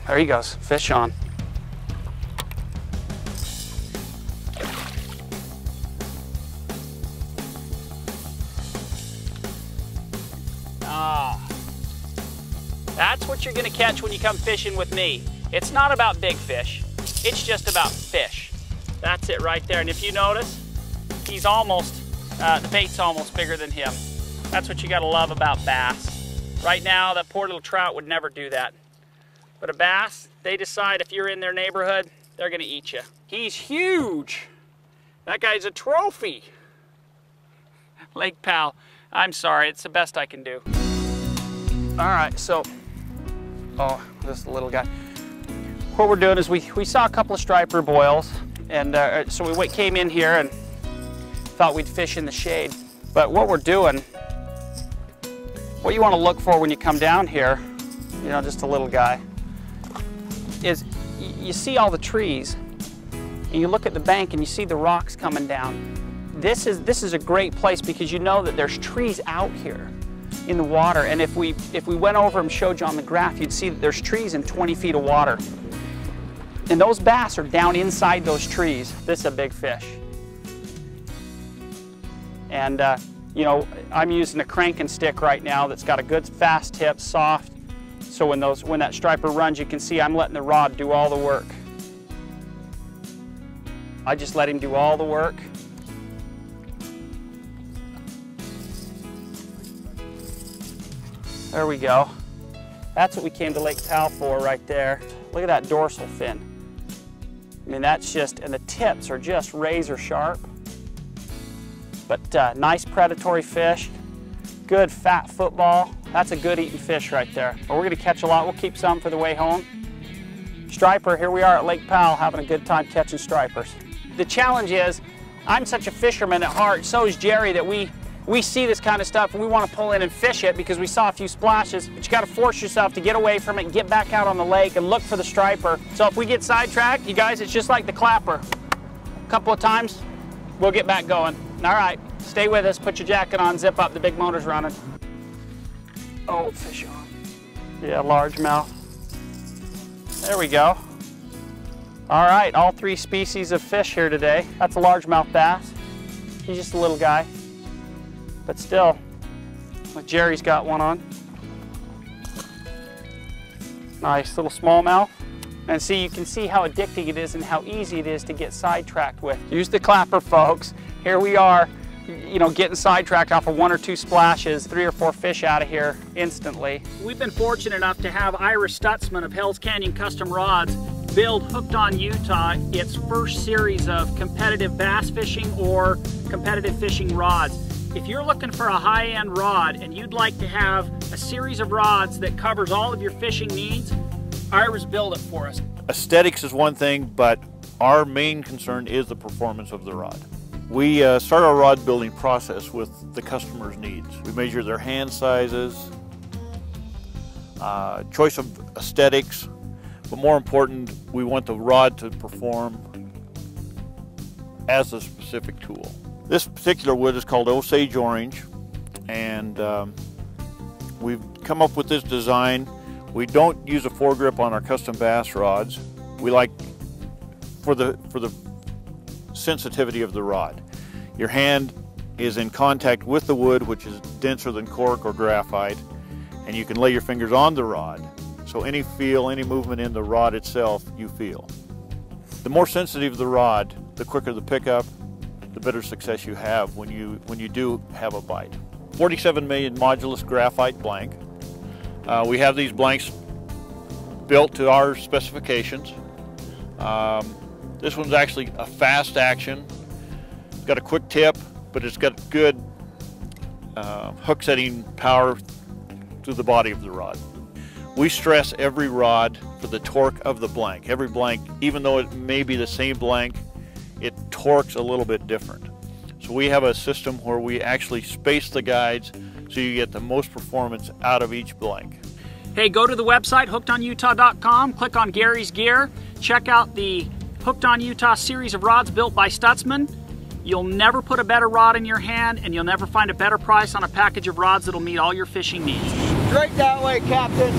There he goes, fish on. That's what you're gonna catch when you come fishing with me. It's not about big fish, it's just about fish. That's it right there. And if you notice, he's almost, the bait's almost bigger than him. That's what you gotta love about bass. Right now, that poor little trout would never do that. But a bass, they decide if you're in their neighborhood, they're gonna eat you. He's huge. That guy's a trophy. Lake Powell, I'm sorry, it's the best I can do. All right, so, oh, this little guy. What we're doing is we saw a couple of striper boils, and so we came in here and thought we'd fish in the shade. But what we're doing, what you want to look for when you come down here, you know, just a little guy, is you see all the trees, and you look at the bank and you see the rocks coming down. This is a great place because you know that there's trees out here in the water, and if we went over and showed you on the graph, you'd see that there's trees in 20 feet of water. And those bass are down inside those trees. This is a big fish. And you know, I'm using a cranking stick right now that's got a good fast tip, soft. So when that striper runs, you can see I'm letting the rod do all the work. I just let him do all the work. There we go. That's what we came to Lake Powell for right there. Look at that dorsal fin. I mean, that's just, and the tips are just razor sharp. But nice predatory fish, good fat football. That's a good eating fish right there. But we're gonna catch a lot. We'll keep some for the way home. Striper, here we are at Lake Powell having a good time catching stripers. The challenge is, I'm such a fisherman at heart, so is Jerry, that we see this kind of stuff and we want to pull in and fish it because we saw a few splashes, but you got to force yourself to get away from it and get back out on the lake and look for the striper. So if we get sidetracked, you guys, it's just like the clapper. A couple of times, we'll get back going. All right, stay with us, put your jacket on, zip up, the big motor's running. Oh, fish on. Yeah, largemouth. There we go. All right, all three species of fish here today. That's a largemouth bass. He's just a little guy. But still, like Jerry's got one on. Nice little smallmouth. And see, you can see how addicting it is and how easy it is to get sidetracked with. Use the clapper, folks. Here we are, you know, getting sidetracked off of 1 or 2 splashes, 3 or 4 fish out of here instantly. We've been fortunate enough to have Ira Stutzman of Hell's Canyon Custom Rods build Hooked on Utah its first series of competitive bass fishing or competitive fishing rods. If you're looking for a high-end rod and you'd like to have a series of rods that covers all of your fishing needs, Ira's built it for us. Aesthetics is one thing, but our main concern is the performance of the rod. We start our rod building process with the customer's needs. We measure their hand sizes, choice of aesthetics, but more important, we want the rod to perform as a specific tool. This particular wood is called Osage Orange, and we've come up with this design. We don't use a foregrip on our custom bass rods. We like for the sensitivity of the rod. Your hand is in contact with the wood, which is denser than cork or graphite, and you can lay your fingers on the rod. So any feel, any movement in the rod itself, you feel. The more sensitive the rod, the quicker the pickup, the better success you have when you do have a bite. 47 million modulus graphite blank. We have these blanks built to our specifications. This one's actually a fast action. It's got a quick tip, but it's got good hook setting power through the body of the rod. We stress every rod for the torque of the blank. Every blank, even though it may be the same blank, it torques a little bit different. So we have a system where we actually space the guides so you get the most performance out of each blank. Hey, go to the website, hookedonutah.com, click on Gary's Gear, check out the Hooked on Utah series of rods built by Stutzman. You'll never put a better rod in your hand, and you'll never find a better price on a package of rods that'll meet all your fishing needs. Straight that way, Captain.